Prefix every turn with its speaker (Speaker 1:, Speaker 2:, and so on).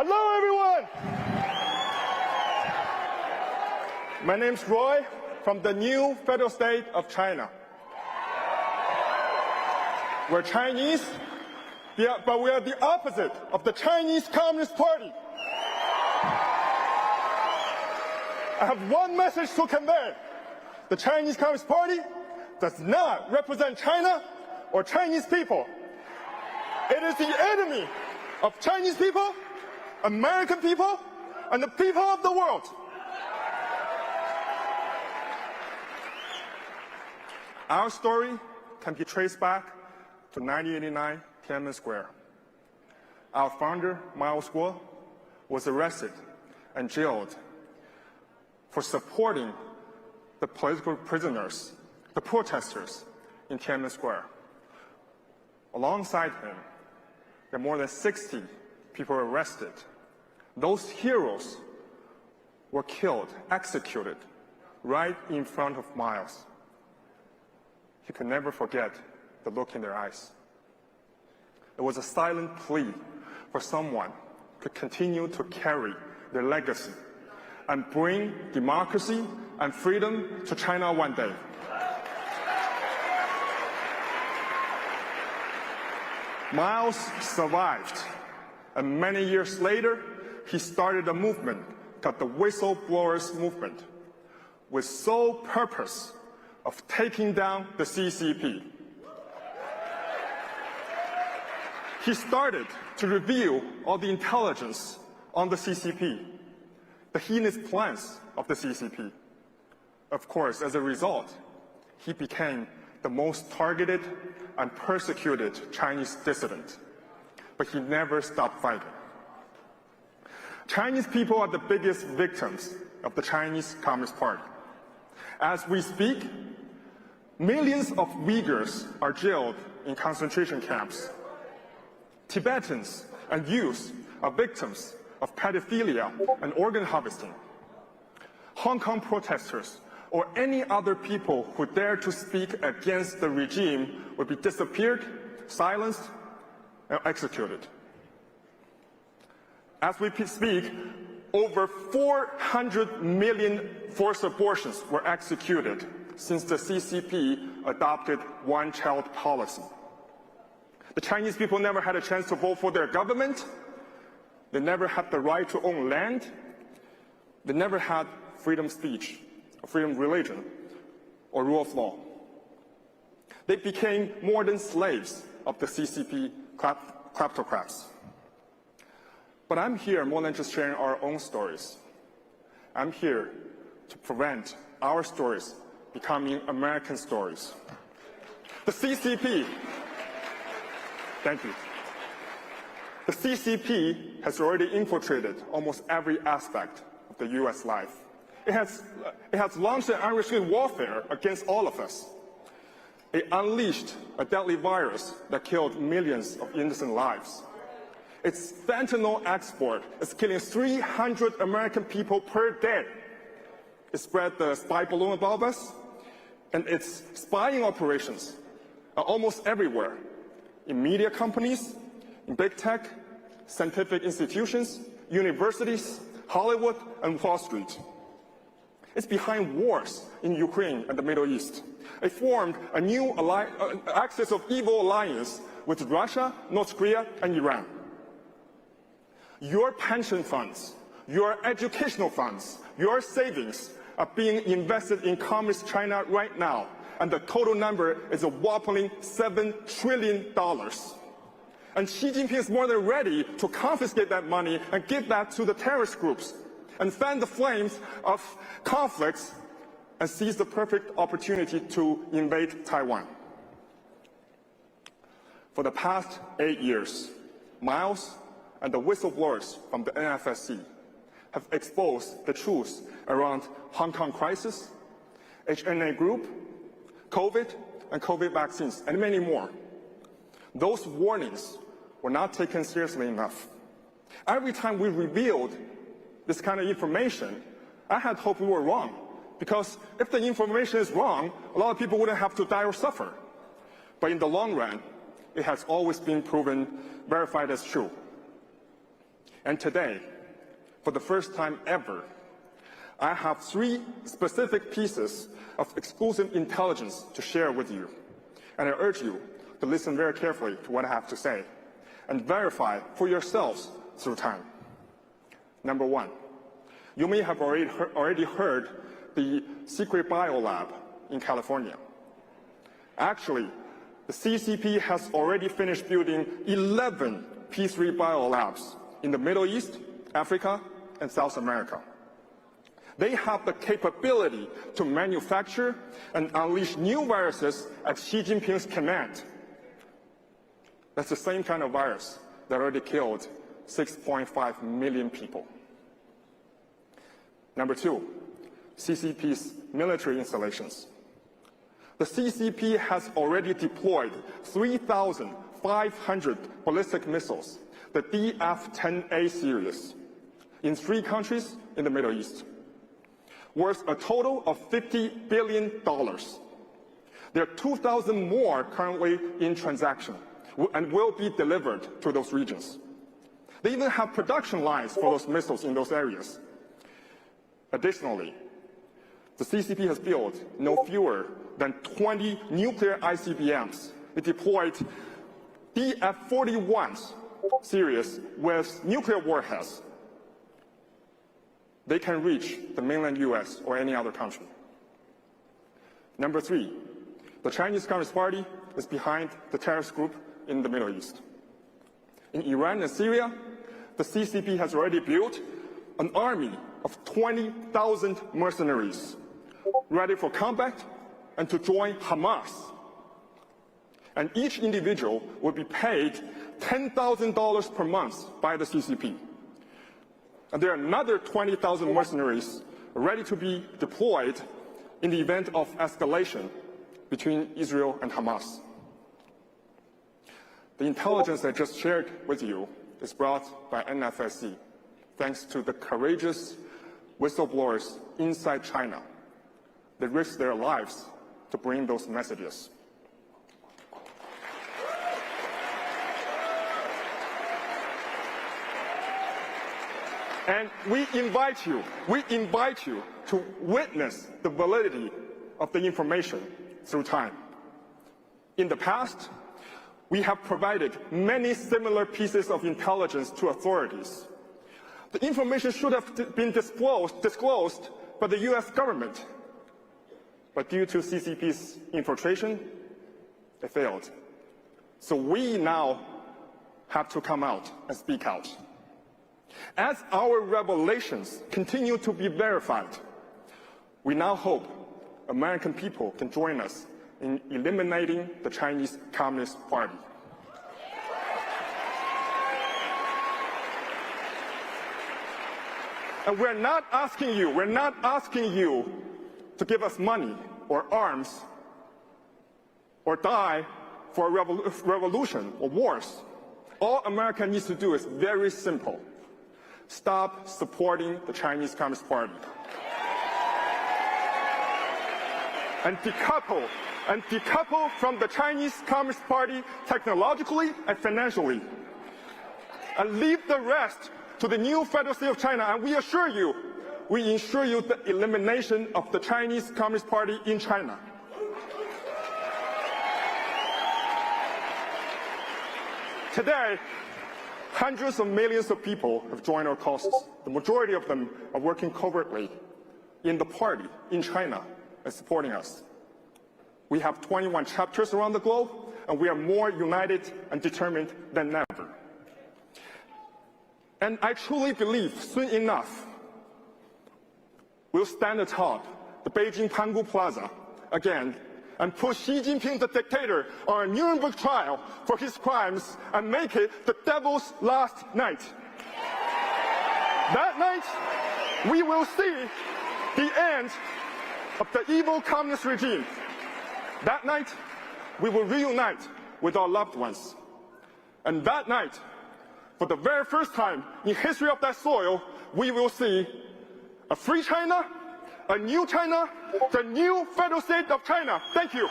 Speaker 1: Hello, everyone. My name's Roy from the new federal state of China. We're Chinese, but we are the opposite of the Chinese Communist Party. I have one message to convey. The Chinese Communist Party does not represent China or Chinese people. It is the enemy of Chinese people, American people, and the people of the world. Our story can be traced back to 1989 Tiananmen Square. Our founder, Miles Guo, was arrested and jailed for supporting the political prisoners, the protesters in Tiananmen Square. Alongside him, there are more than 60 people arrested. Those heroes were killed, executed, right in front of Miles. He could never forget the look in their eyes. It was a silent plea for someone to continue to carry their legacy and bring democracy and freedom to China one day. Miles survived, and many years later, he started a movement called the Whistleblowers Movement, with sole purpose of taking down the CCP. He started to reveal all the intelligence on the CCP, the heinous plans of the CCP. Of course, as a result, he became the most targeted and persecuted Chinese dissident. But he never stopped fighting. Chinese people are the biggest victims of the Chinese Communist Party. As we speak, millions of Uyghurs are jailed in concentration camps. Tibetans and youths are victims of pedophilia and organ harvesting. Hong Kong protesters or any other people who dare to speak against the regime will be disappeared, silenced, and executed. As we speak, over 400 million forced abortions were executed since the CCP adopted one-child policy. The Chinese people never had a chance to vote for their government. They never had the right to own land. They never had freedom of speech, freedom of religion, or rule of law. They became more than slaves of the CCP kleptocrats. But I'm here more than just sharing our own stories. I'm here to prevent our stories becoming American stories. The CCP, thank you. The CCP has already infiltrated almost every aspect of the US life. It has launched an unrestricted warfare against all of us. It unleashed a deadly virus that killed millions of innocent lives. Its fentanyl export is killing 300 American people per day. It spread the spy balloon above us, and its spying operations are almost everywhere, in media companies, in big tech, scientific institutions, universities, Hollywood, and Wall Street. It's behind wars in Ukraine and the Middle East. It formed a new axis of evil alliance with Russia, North Korea, and Iran. Your pension funds, your educational funds, your savings are being invested in Communist China right now, and the total number is a whopping $7 trillion. And Xi Jinping is more than ready to confiscate that money and give that to the terrorist groups and fan the flames of conflicts and seize the perfect opportunity to invade Taiwan. For the past 8 years, Miles and the whistleblowers from the NFSC have exposed the truth around Hong Kong crisis, HNA group, COVID, and COVID vaccines, and many more. Those warnings were not taken seriously enough. Every time we revealed this kind of information, I had hoped we were wrong, because if the information is wrong, a lot of people wouldn't have to die or suffer. But in the long run, it has always been proven, verified as true. And today, for the first time ever, I have 3 specific pieces of exclusive intelligence to share with you. And I urge you to listen very carefully to what I have to say and verify for yourselves through time. Number 1, you may have already heard the secret biolab in California. Actually, the CCP has already finished building 11 P3 biolabs in the Middle East, Africa, and South America. They have the capability to manufacture and unleash new viruses at Xi Jinping's command. That's the same kind of virus that already killed 6.5 million people. Number 2, CCP's military installations. The CCP has already deployed 3,500 ballistic missiles, the DF-10A series, in 3 countries in the Middle East, worth a total of $50 billion. There are 2,000 more currently in transaction and will be delivered to those regions. They even have production lines for those missiles in those areas. Additionally, the CCP has built no fewer than 20 nuclear ICBMs. They deployed DF-41 series with nuclear warheads. They can reach the mainland US or any other country. Number 3, the Chinese Communist Party is behind the terrorist group in the Middle East. In Iran and Syria, the CCP has already built an army of 20,000 mercenaries ready for combat and to join Hamas. And each individual will be paid $10,000 per month by the CCP. And there are another 20,000 mercenaries ready to be deployed in the event of escalation between Israel and Hamas. The intelligence I just shared with you is brought by NFSC, thanks to the courageous whistleblowers inside China that risked their lives to bring those messages. And we invite you to witness the validity of the information through time. In the past, we have provided many similar pieces of intelligence to authorities. The information should have been disclosed by the US government. But due to CCP's infiltration, it failed. So we now have to come out and speak out. As our revelations continue to be verified, we now hope American people can join us in eliminating the Chinese Communist Party. And we're not asking you to give us money or arms or die for a revolution or wars. All America needs to do is very simple. Stop supporting the Chinese Communist Party. And decouple from the Chinese Communist Party technologically and financially. And leave the rest to the new Federal State of China. And we ensure you the elimination of the Chinese Communist Party in China. Today, hundreds of millions of people have joined our causes. The majority of them are working covertly in the party in China and supporting us. We have 21 chapters around the globe, and we are more united and determined than ever. And I truly believe soon enough, we'll stand atop the Beijing Pangu Plaza again and put Xi Jinping, the dictator, on a Nuremberg trial for his crimes and make it the devil's last night. That night, we will see the end of the evil communist regime. That night, we will reunite with our loved ones. And that night, for the very first time in history of that soil, we will see a free China, a new China, the new Federal State of China. Thank you.